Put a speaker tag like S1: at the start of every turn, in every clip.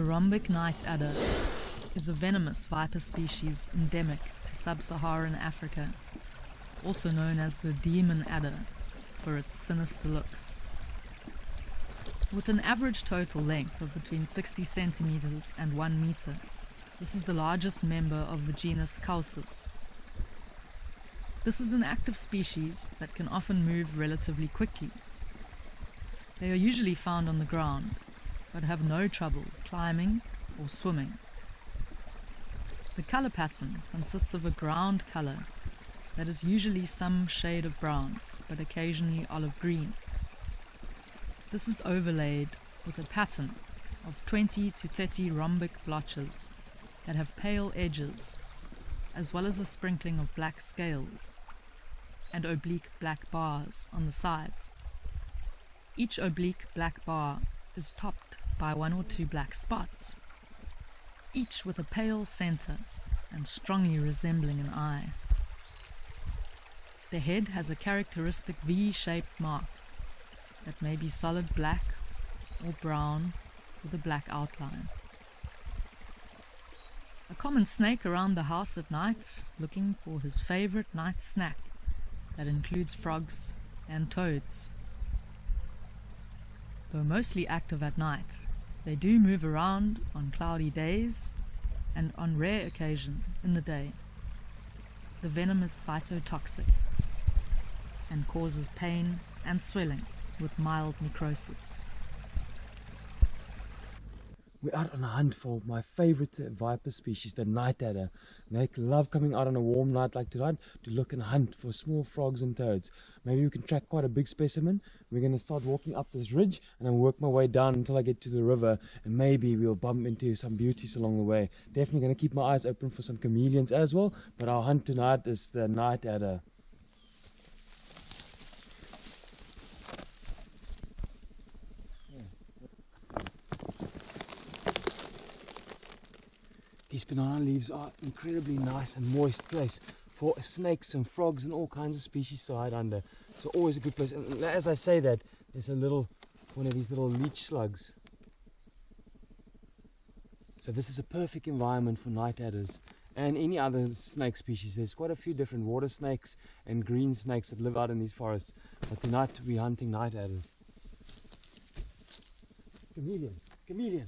S1: The rhombic night adder is a venomous viper species endemic to sub-Saharan Africa, also known as the demon adder for its sinister looks. With an average total length of between 60 centimeters and 1 meter, this is the largest member of the genus Causus. This is an active species that can often move relatively quickly. They are usually found on the ground, but have no trouble climbing or swimming. The color pattern consists of a ground color that is usually some shade of brown, but occasionally olive green. This is overlaid with a pattern of 20 to 30 rhombic blotches that have pale edges, as well as a sprinkling of black scales and oblique black bars on the sides. Each oblique black bar is topped by 1 or 2 black spots, each with a pale center and strongly resembling an eye. The head has a characteristic V-shaped mark that may be solid black or brown with a black outline. A common snake around the house at night, looking for his favorite night snack that includes frogs and toads. Though mostly active at night, they do move around on cloudy days and on rare occasion in the day. The venom is cytotoxic and causes pain and swelling with mild necrosis.
S2: We're out on a hunt for my favorite viper species, the night adder. They love coming out on a warm night like tonight to look and hunt for small frogs and toads. Maybe we can track quite a big specimen. We're going to start walking up this ridge and I'll work my way down until I get to the river, and maybe we'll bump into some beauties along the way. Definitely going to keep my eyes open for some chameleons as well, but our hunt tonight is the night adder. These banana leaves are incredibly nice and moist place for snakes and frogs and all kinds of species to hide under. So always a good place. And as I say that, there's one of these little leech slugs. So this is a perfect environment for night adders and any other snake species. There's quite a few different water snakes and green snakes that live out in these forests. But tonight we're hunting night adders. Chameleon, chameleon.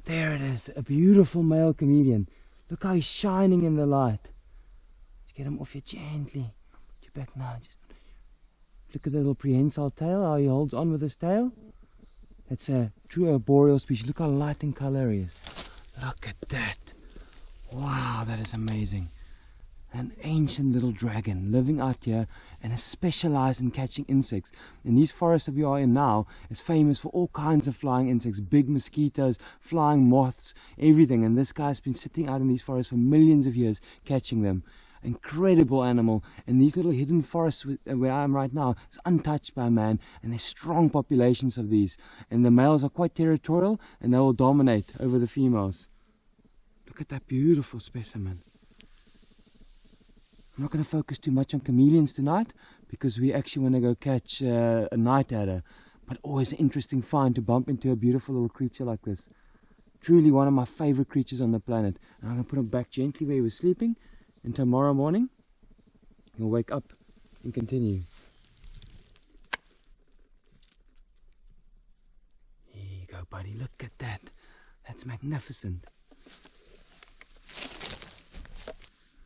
S2: There it is, a beautiful male chameleon. Look how he's shining in the light. Let's get him off here gently. Put your back now. Just look at the little prehensile tail, how he holds on with his tail. It's a true arboreal species. Look how light in color he is. Look at that. Wow, that is amazing. An ancient little dragon living out here and is specialized in catching insects. And these forests that we are in now is famous for all kinds of flying insects, big mosquitoes, flying moths, everything. And this guy's been sitting out in these forests for millions of years catching them. Incredible animal. And these little hidden forests where I am right now is untouched by man, and there's strong populations of these. And the males are quite territorial and they will dominate over the females. Look at that beautiful specimen. I'm not going to focus too much on chameleons tonight because we actually want to go catch a night adder. But always an interesting find to bump into a beautiful little creature like this. Truly one of my favorite creatures on the planet. And I'm going to put him back gently where he was sleeping. And tomorrow morning he'll wake up and continue. Here you go, buddy. Look at that. That's magnificent.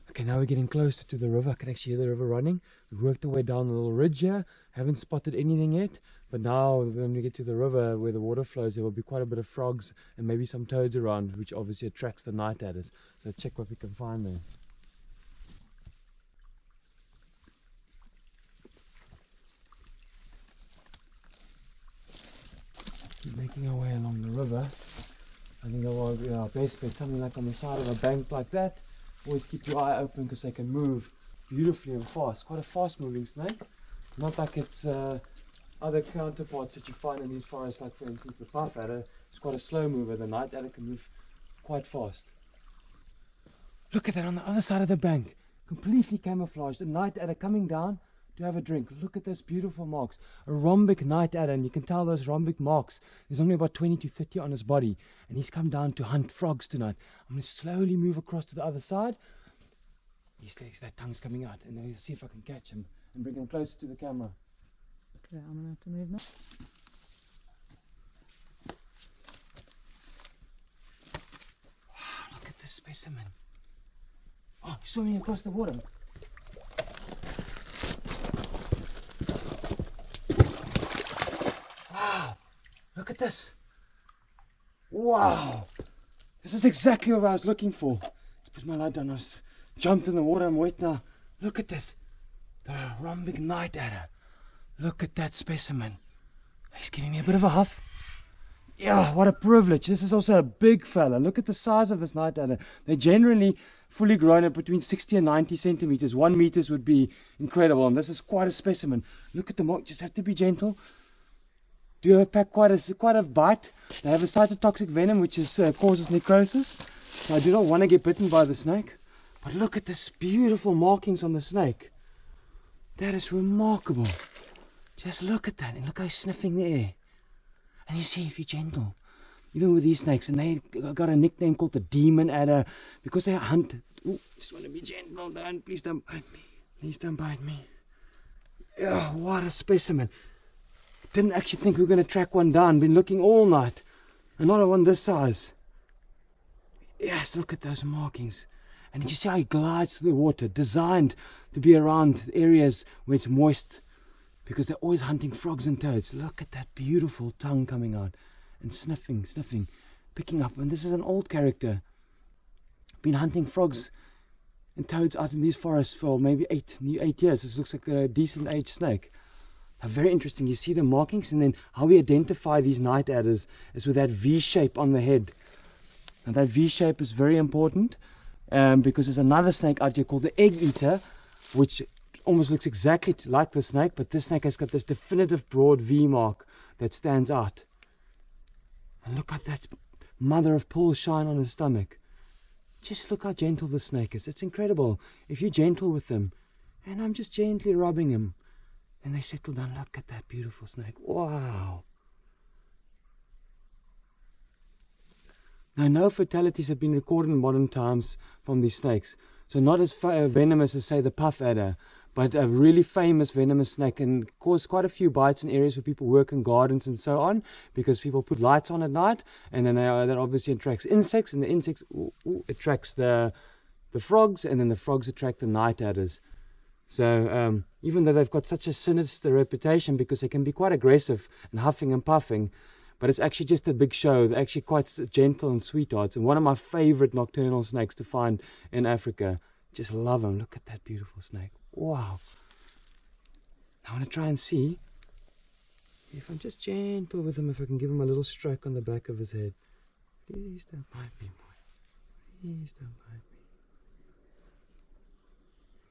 S2: Okay, now we're getting closer to the river. I can actually hear the river running. We've worked our way down a little ridge here. Haven't spotted anything yet. But now when we get to the river where the water flows, there will be quite a bit of frogs and maybe some toads around, which obviously attracts the night adders. So let's check what we can find there. Keep making our way along the river. I think that will be our best bet. Something like on the side of a bank like that. Always keep your eye open because they can move beautifully and fast. Quite a fast moving snake. Not like its other counterparts that you find in these forests, like for instance the puff adder. It's quite a slow mover. The night adder can move quite fast. Look at that on the other side of the bank. Completely camouflaged. The night adder coming down to have a drink. Look at those beautiful marks. A rhombic night adder, and you can tell those rhombic marks. There's only about 20 to 30 on his body, and he's come down to hunt frogs tonight. I'm going to slowly move across to the other side. That tongue's coming out, and then we'll see if I can catch him and bring him closer to the camera.
S1: Okay, I'm going to have to move now.
S2: Wow, look at this specimen. Oh, he's swimming across the water. Wow, look at this. Wow, this is exactly what I was looking for. Let's put my light down. I was jumped in the water. I'm wet now. Look at this. The rhombic night adder. Look at that specimen. He's giving me a bit of a huff. Yeah, what a privilege. This is also a big fella. Look at the size of this night adder. They're generally fully grown at between 60 and 90 centimeters. 1 meter would be incredible. And this is quite a specimen. Look at the mark. Just have to be gentle. Do pack quite a bite. They have a cytotoxic venom which causes necrosis. So I do not want to get bitten by the snake. But look at this beautiful markings on the snake. That is remarkable. Just look at that, and look how he's sniffing the air. And you see, if you're gentle, even with these snakes, and they got a nickname called the demon adder, because they hunt. Ooh, just want to be gentle, please don't bite me. Please don't bite me. Oh, what a specimen. Didn't actually think we were going to track one down. Been looking all night, and not one this size. Yes, look at those markings. And did you see how he glides through the water, designed to be around areas where it's moist, because they're always hunting frogs and toads. Look at that beautiful tongue coming out and sniffing, picking up. And this is an old character. Been hunting frogs and toads out in these forests for maybe 8 years. This looks like a decent aged snake. Very interesting. You see the markings, and then how we identify these night adders is with that V shape on the head. And that V shape is very important. Because there's another snake out here called the egg eater, which almost looks exactly like the snake, but this snake has got this definitive broad V mark that stands out. And look at that mother of pearl shine on his stomach. Just look how gentle the snake is. It's incredible. If you're gentle with them, and I'm just gently rubbing him, then they settle down. Look at that beautiful snake. Wow. Now, no fatalities have been recorded in modern times from these snakes. So not as venomous as, say, the puff adder, but a really famous venomous snake, and caused quite a few bites in areas where people work in gardens and so on, because people put lights on at night, and then that obviously attracts insects, and the insects attracts the frogs, and then the frogs attract the night adders. So even though they've got such a sinister reputation, because they can be quite aggressive and huffing and puffing, but it's actually just a big show. They're actually quite gentle and sweethearts. And one of my favorite nocturnal snakes to find in Africa. Just love them. Look at that beautiful snake. Wow. I want to try and see if I'm just gentle with him, if I can give him a little stroke on the back of his head. Please don't bite me, boy. Please don't bite me.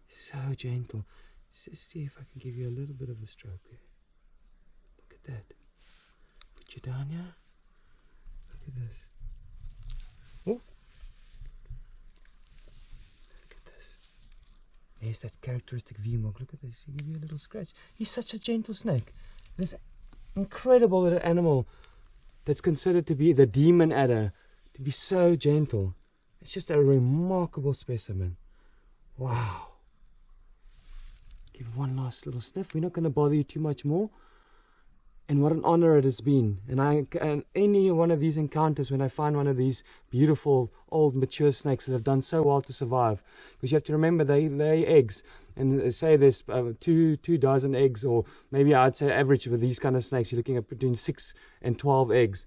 S2: So gentle. Just see if I can give you a little bit of a stroke there. Look at that. Put you down here. Look at this. Oh. Look at this. There's that characteristic V-mark. Look at this. He give you a little scratch. He's such a gentle snake. It's incredible that an animal that's considered to be the demon adder to be so gentle. It's just a remarkable specimen. Wow. Give one last little sniff. We're not going to bother you too much more. And what an honor it has been. And any one of these encounters, when I find one of these beautiful, old, mature snakes that have done so well to survive, because you have to remember they lay eggs, and they say there's 2 dozen eggs, or maybe I'd say average with these kind of snakes, you're looking at between 6 and 12 eggs.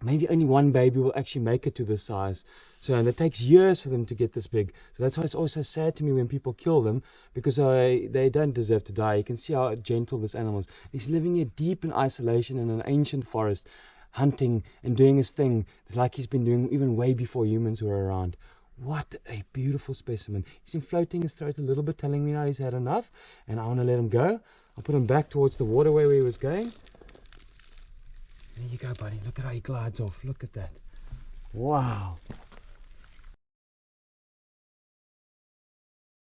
S2: Maybe only one baby will actually make it to this size. So, and it takes years for them to get this big. So that's why it's also sad to me when people kill them, because they don't deserve to die. You can see how gentle this animal is. He's living here deep in isolation in an ancient forest, hunting and doing his thing like he's been doing even way before humans were around. What a beautiful specimen. He's been floating his throat a little bit, telling me now he's had enough, and I want to let him go. I'll put him back towards the waterway where he was going. There you go, buddy. Look at how he glides off. Look at that. Wow.